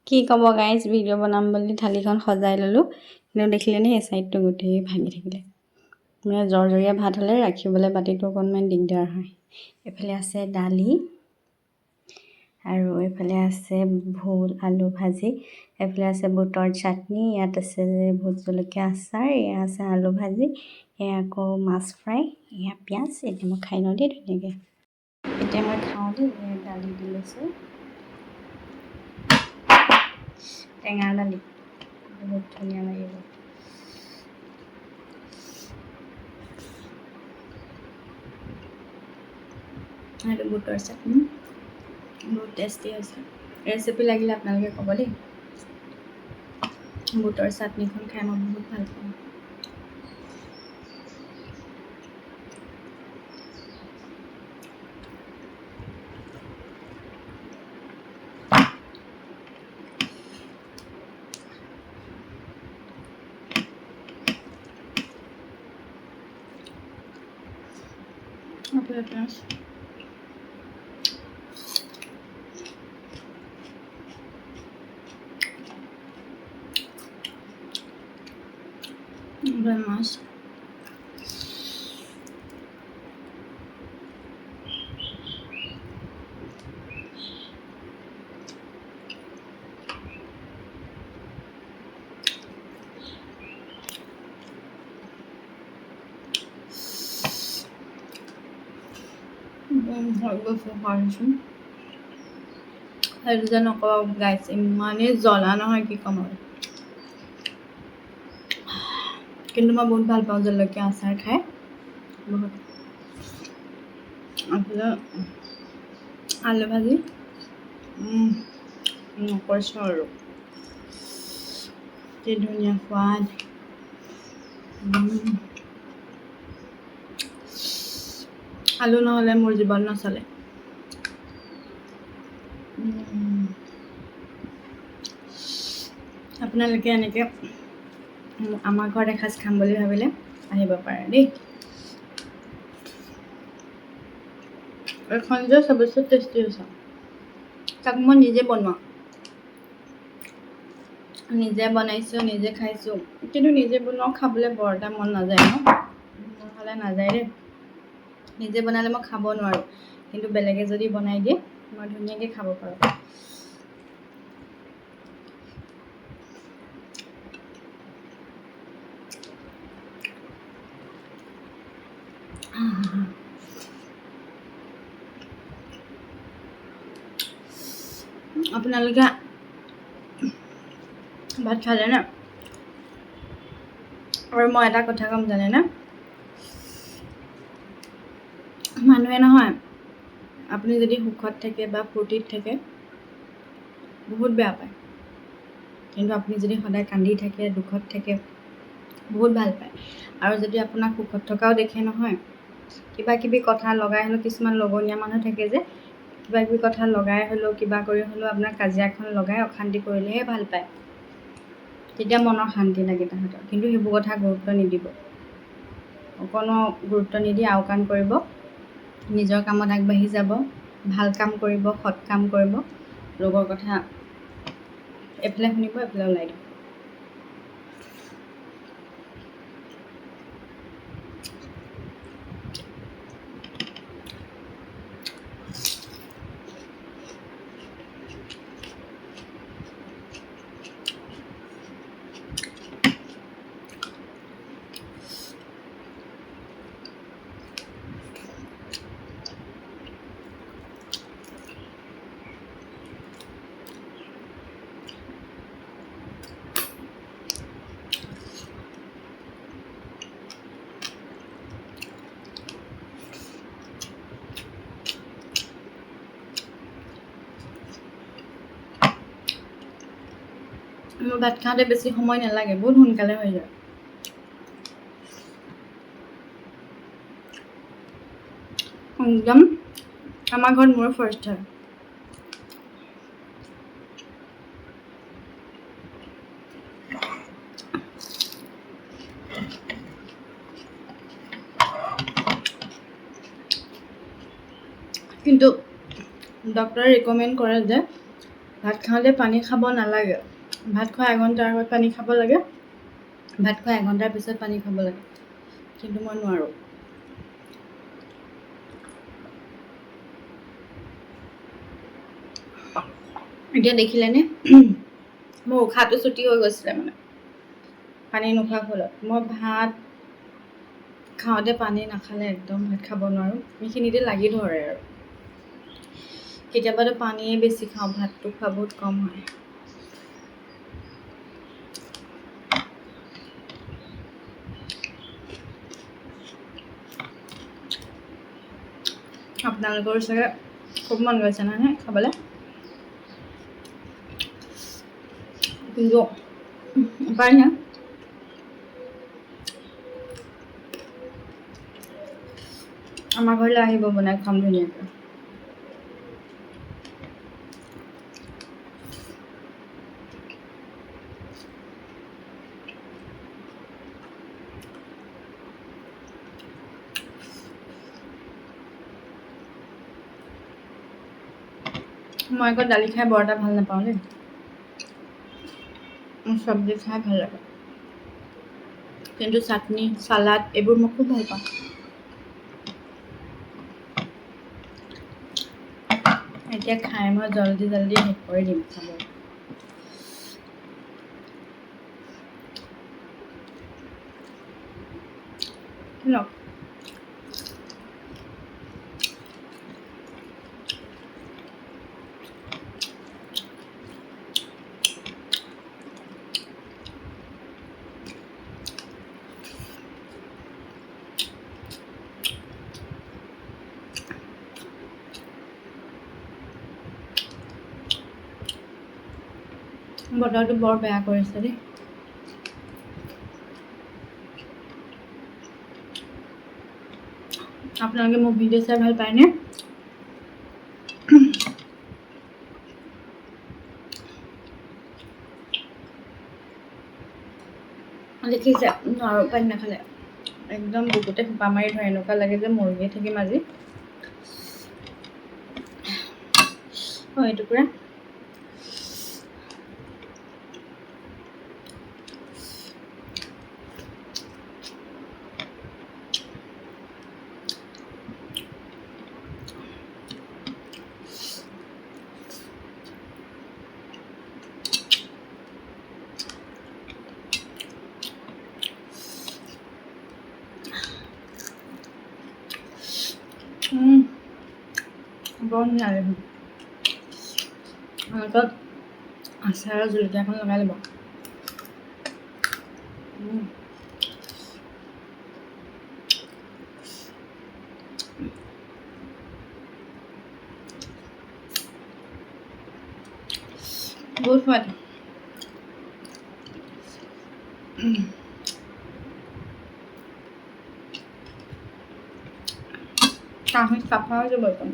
কি ক'ব guys, video' বনাম বুলি থালিখন সজাই ল'লোঁ, কিন্তু দেখিলে নি এই চাইডটো গোটেই ভাঙি থাকিলে। মানে জৰজৰীয়া ভাত হ'লে ৰাখিবলৈ বাতিটো অকণমান দিগদাৰ হয়। এইফালে আছে দালি আৰু এইফালে আছে ভোল আলু ভাজি, এইফালে আছে বুটৰ চাটনি, ইয়াত আছে ভোট জলকীয়া আচাৰ, এয়া আছে আলু ভাজি, এয়া আকৌ মাছ ফ্ৰাই, এয়া পিঁয়াজ। এতিয়া মই খাই লওঁ দেই ধুনীয়াকৈ। এতিয়া মই খাওঁ দেই। দালি দি লৈছোঁ, টেঙা দালি, বহুত ধুনীয়া লাগিব। আৰু বুটৰ চাটনি বহুত টেষ্টি হৈছে। ৰেচিপি লাগিলে আপোনালোকে ক'ব দেই। বুটৰ চাটনিখন খাই মই বহুত ভাল পাওঁ। মাছ সেইটো যে নকওঁ গাইছ, ইমানেই জ্বলা নহয় কি ক'ম আৰু। কিন্তু মই বহুত ভাল পাওঁ জলকীয়া আচাৰ খাই, বহুত। আলু ভাজি নকৈছোঁ আৰু, কি ধুনীয়া সোৱাদ। আলু নহ'লে মোৰ জীৱন নচলে। আপোনালোকে এনেকৈ আমাৰ ঘৰত এসাঁজ খাম বুলি ভাবিলে আহিব পাৰে দেই। এখন যে চবতছে টেষ্টি হৈছে, তাক মই নিজে বনোৱা, নিজে বনাইছোঁ, নিজে খাইছোঁ। কিন্তু নিজে বনোৱা খাবলৈ বৰ এটা মন নাযায় ন, মোৰ হ'লে নাযায় দেই। নিজে বনালে মই খাব নোৱাৰোঁ, কিন্তু বেলেগে যদি বনাই দিয়ে মই ধুনীয়াকৈ খাব পাৰোঁ। আপোনালোকে ভাত খালে না? আৰু মই এটা কথা ক'ম জানেনে, মানুহে নহয়, আপুনি যদি সুখত থাকে বা ফূৰ্তিত থাকে বহুত বেয়া পায়, কিন্তু আপুনি যদি সদায় কান্দি থাকে, দুখত থাকে বহুত ভাল পায়। আৰু যদি আপোনাক সুখত থকাও দেখে নহয়, কিবা কিবি কথা লগাই হ'লেও, কিছুমান লগনীয়া মানুহ থাকে যে কিবা কিবি কথা লগাই হ'লেও, কিবা কৰি হ'লেও আপোনাৰ কাজিয়াখন লগাই অশান্তি কৰিলেহে ভাল পায়, তেতিয়া মনৰ শান্তি লাগে তাহাঁতৰ। কিন্তু সেইবোৰ কথা গুৰুত্ব নিদিব, অকণো গুৰুত্ব নিদি আওকাণ কৰিব, নিজৰ কামত আগবাঢ়ি যাব, ভাল কাম কৰিব, সৎ কাম কৰিব, লোকৰ কথা এইফালে শুনিব, এইফালে ওলাই দিব। মোৰ ভাত খাওঁতে বেছি সময় নালাগে, বহুত সোনকালে হৈ যায়। একদম আমাৰ ঘৰত মোৰ ফাৰ্ষ্ট হয়। কিন্তু ডক্টৰে ৰিকমেণ্ড কৰে যে ভাত খাওঁতে পানী খাব নালাগে। ভাত খোৱা এঘণ্টাৰ আগত পানী খাব লাগে, ভাত খোৱা এঘণ্টাৰ পিছত পানী খাব লাগে, কিন্তু মই নোৱাৰোঁ। এতিয়া দেখিলেনে মোৰ উশাহটো ছুটি হৈ গৈছিলে, মানে পানী নোখোৱাৰ ফলত। মই ভাত খাওঁতে পানী নাখালে একদম ভাত খাব নোৱাৰোঁ, সেইখিনিতে লাগি ধৰে আৰু। কেতিয়াবাতো পানীয়ে বেছি খাওঁ, ভাতটো খোৱা বহুত কম হয়। আপোনালোকৰ চাগে খুব মন গৈছে নহয় খাবলৈ, কিন্তু উপায় নাই। আমাৰ ঘৰলৈ আহিব, বনাই খাম ধুনীয়াকৈ। মই আকৌ দালি খাই বৰ এটা ভাল নাপাওঁ দেই, মোৰ চব্জি খাই ভাল লাগে, কিন্তু চাটনি চালাড এইবোৰ মই খুব ভাল পাওঁ। এতিয়া খাই মই জল্দি শেষ কৰি দিম খাব। লওক, বতৰটো বৰ বেয়া কৰিছে দেই। আপোনালোকে মোৰ ভিডিঅ' চাই ভাল পায়নে? দেখিছে নোৱাৰোঁ পানী নাখালে, একদম বুকুতে সোপা মাৰি ধৰে, এনেকুৱা লাগে যে মৰিয়ে থাকিম আজি। এইটুকুৰা বৰ ধুনীয়া লাগে। আগত আচাৰ আৰু জলকীয়াখন লগাই ল'ব। বহুত সোৱাদ। কাঁহী চাফা হৈ যাব একদম।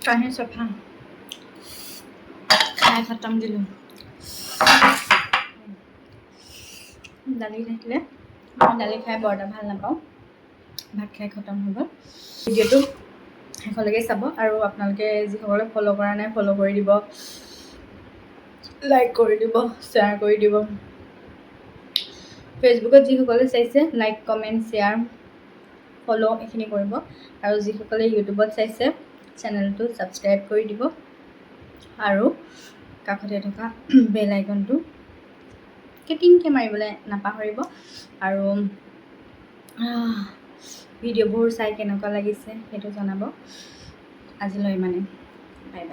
কাঁহী চাফা, খাই খতম দিলোঁ। দালি থাকিলে, মই দালি খাই বৰ এটা ভাল নাপাওঁ, ভাত খাই খতম হৈ গ'ল। ভিডিঅ'টো শেষলৈকে চাব, আৰু আপোনালোকে যিসকলে ফ'ল' কৰা নাই ফ'ল' কৰি দিব, লাইক কৰি দিব, শ্বেয়াৰ কৰি দিব। ফেচবুকত যিসকলে চাইছে লাইক, কমেণ্ট, শ্বেয়াৰ ফ'ল' এইখিনি কৰিব আৰু যিসকলে ইউটিউবত চাইছে চেনেলটো ছাবস্ক্ৰাইব কৰি দিব আৰু কাষতে থকা বেল আইকনটো কেটিংকৈ মাৰিবলৈ নাপাহৰিব আৰু ভিডিঅ'বোৰ চাই কেনেকুৱা লাগিছে সেইটো জনাব। আজিলৈ ইমানেই, বাই বাই।